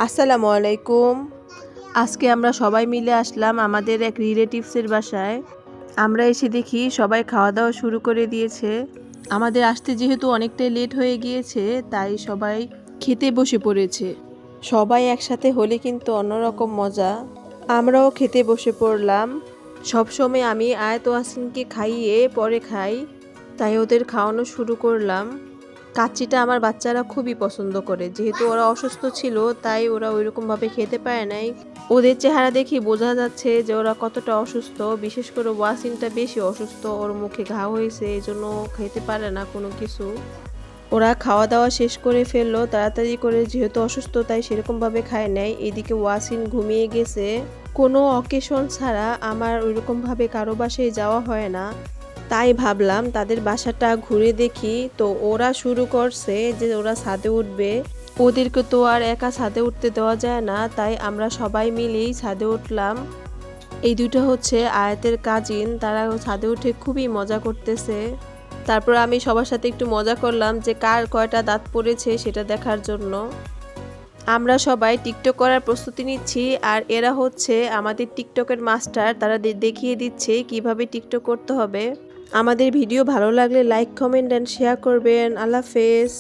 আসসালামু আলাইকুম। আজকে আমরা সবাই মিলে আসলাম আমাদের এক রিলেটিভসের বাসায়। আমরা এসে দেখি সবাই খাওয়া দাওয়া শুরু করে দিয়েছে। আমাদের আসতে যেহেতু অনেকটাই লেট হয়ে গিয়েছে, তাই সবাই খেতে বসে পড়েছে। সবাই একসাথে হলে কিন্তু অন্যরকম মজা। আমরাও খেতে বসে পড়লাম। সবসময় আমি আয়াত ও আসিনকে খাইয়ে পরে খাই, তাই ওদের খাওয়ানো শুরু করলাম। কাচ্চিটা আমার বাচ্চারা খুবই পছন্দ করে। যেহেতু ওরা অসুস্থ ছিল, তাই ওরা ওইরকমভাবে খেতে পারে নাই। ওদের চেহারা দেখে বোঝা যাচ্ছে যে ওরা কতটা অসুস্থ। বিশেষ করে ওয়াসিনটা বেশি অসুস্থ, ওর মুখে ঘা হয়েছে, এই জন্য খেতে পারে না কোনো কিছু। ওরা খাওয়া দাওয়া শেষ করে ফেললো তাড়াতাড়ি করে, যেহেতু অসুস্থ তাই সেরকমভাবে খায় নাই। এদিকে ওয়াসিন ঘুমিয়ে গেছে। কোনো অকেশন ছাড়া আমার ওইরকমভাবে কারো বাসায় যাওয়া হয় না, তাই ভাবলাম তাদের বাসাটা ঘুরে দেখি। তো ওরা শুরু করছে যে ওরা ছাদে উঠবে। ওদেরকে তো আর একা ছাদে উঠতে দেওয়া যায় না, তাই আমরা সবাই মিলেই ছাদে উঠলাম। এই দুটো হচ্ছে আয়াতের কাজিন, তারা ছাদে উঠে খুবই মজা করতেছে। তারপর আমি সবার সাথে একটু মজা করলাম যে কার কয়টা দাঁত পড়েছে সেটা দেখার জন্য। আমরা সবাই টিকটক করার প্রস্তুতি নিচ্ছি, আর এরা হচ্ছে আমাদের টিকটকের মাস্টার। তারা দেখিয়ে দিচ্ছে কিভাবে টিকটক করতে হবে। আমাদের ভিডিও ভালো লাগলে লাইক, কমেন্ট অ্যান্ড শেয়ার করবেন। আল্লাহ হাফেজ।